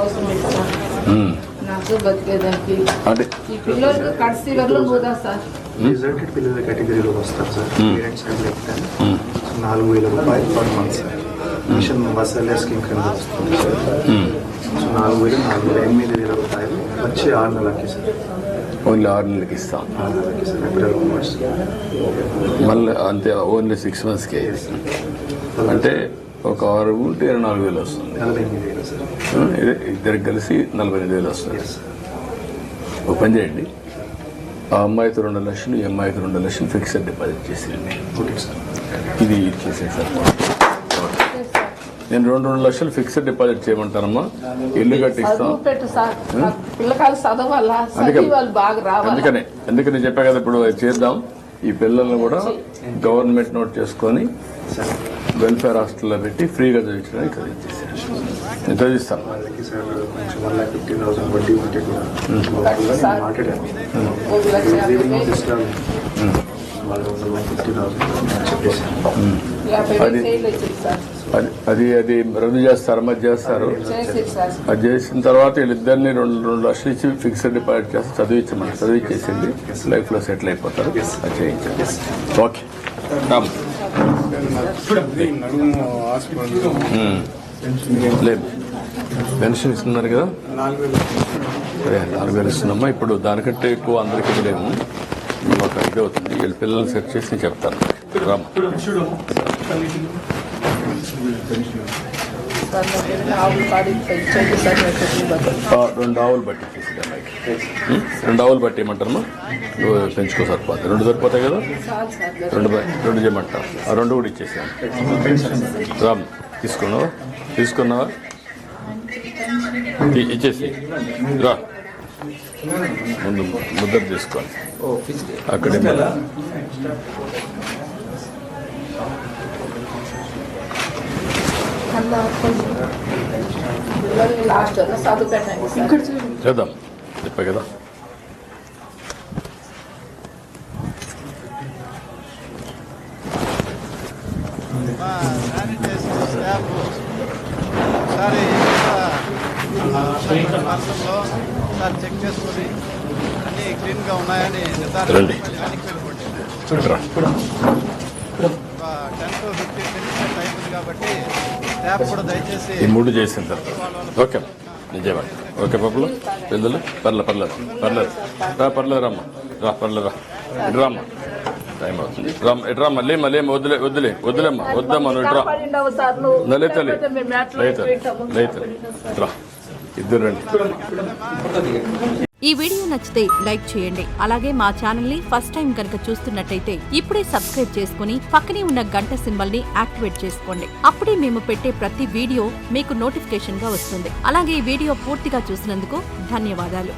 అవసరం లేదు నాకు బతికేదానికి అంటే ఈ పిల్లలు కడిసి వరలో పోదా సార్ రిజల్టెడ్ పిల్లల కేటగిరీలో వస్తారు సార్. పేరెంట్స్ 4,000 రూపాయలు పర్ మంత్ సార్. మిషన్ వసలే స్కీమ్ కింద వస్తుంది సార్. 4,000 రూపాయలు వచ్చి 6 నెలలకి సార్. ఓన్లీ 6 నెలలకి ఇస్తాం. 6 నెలలకి సార్. ఏప్రిల్ మార్చ్ మళ్ళీ అంతే ఓన్లీ 6 monthsకే. అంటే ఒక 6 ఉంటే 4,000 వస్తుంది. 48,000 సార్. ఇద్దరికి కలిసి 48,000 వస్తుంది. ఒక పని చేయండి, ఆ అమ్మాయికి 2 లక్షలు, ఈ అమ్మాయికి 2 లక్షలు ఫిక్స్డ్ డిపాజిట్ చేసేయండి. Okay sir. ఇది ఇచ్చేసేది సార్. నేను 2 లక్షలు ఫిక్స్డ్ డిపాజిట్ చేయమంటానమ్మా. ఇల్లు కట్టిస్తాం. అందుకని చెప్పా కదా, ఇప్పుడు చేద్దాం. ఈ పిల్లల్ని కూడా గవర్నమెంట్ నోట్ చేసుకొని వెల్ఫేర్ హాస్టల్లో పెట్టి ఫ్రీగా చదివించడానికి చదివించేసాను. నేను చదివిస్తాను. వాళ్ళకి సార్ కొంచెం 1,50,000 వడ్డీ ఉంటే కూడా మాట్లాడాను. వాళ్ళు 1,50,000 చెప్పేసాను. అది రద్దు చేస్తారు, మధ్య చేస్తారు. అది చేసిన తర్వాత వీళ్ళిద్దరిని 2 లక్షలు ఇచ్చి ఫిక్స్డ్ డిపాజిట్ చేస్తే చదివించేసింది. లైఫ్ లో సెటిల్ అయిపోతారు. అది చేయించండి. ఓకే లేదు, పెన్షన్ ఇస్తున్నారు కదా, 4,000 ఇస్తున్నామ్మా. ఇప్పుడు దానికంటే ఎక్కువ అందరికీ ఇవ్వలేము. ఒక ఇది అవుతుంది. వీళ్ళ పిల్లలు సెట్ చేసి చెప్తాను. రామ్ 2 ఆవులు బట్టి ఇచ్చేసి అమ్మాయికి. 2 ఆవులు బట్టి ఏమంటారమ్మా, పెంచుకో సరిపోతుంది. 2 సరిపోతాయి కదా, 2 చేయమంటారు. ఆ 2 కూడా ఇచ్చేసాను. రామ్ తీసుకున్నావా ఇచ్చేసి రా. ముందు ముద్ర తీసుకోండి. అక్కడే చేద్దాం. చెప్పా కదా. చెక్ చేసుకుని అన్ని క్లీన్ గా ఉన్నాయని రండి. 10 to 15 minutes టైం ఉంది కాబట్టి స్టాఫ్ కూడా దయచేసి ఈ 3 చేసిన తర్వాత ఓకే నిజమండి. ఓకే పప్పులు పిల్లలు పర్లేదు రమ్మా. పర్లేదురా, ఇటు రామ్మా. టైం అవుతుంది. ఇటు రామ్మా. లేమ్మా వద్దులేమ్మా. వద్దమ్మా నువ్వు ఇటు రా. ఇద్దరు రండి. ఈ వీడియో నచ్చితే లైక్ చేయండి. అలాగే మా ఛానల్ ని ఫస్ట్ టైం కనుక చూస్తున్నట్టయితే ఇప్పుడే సబ్స్క్రైబ్ చేసుకుని పక్కనే ఉన్న గంట సింబల్ ని యాక్టివేట్ చేసుకోండి. అప్పుడే మేము పెట్టే ప్రతి వీడియో మీకు నోటిఫికేషన్ గా వస్తుంది. అలాగే ఈ వీడియో పూర్తిగా చూసినందుకు ధన్యవాదాలు.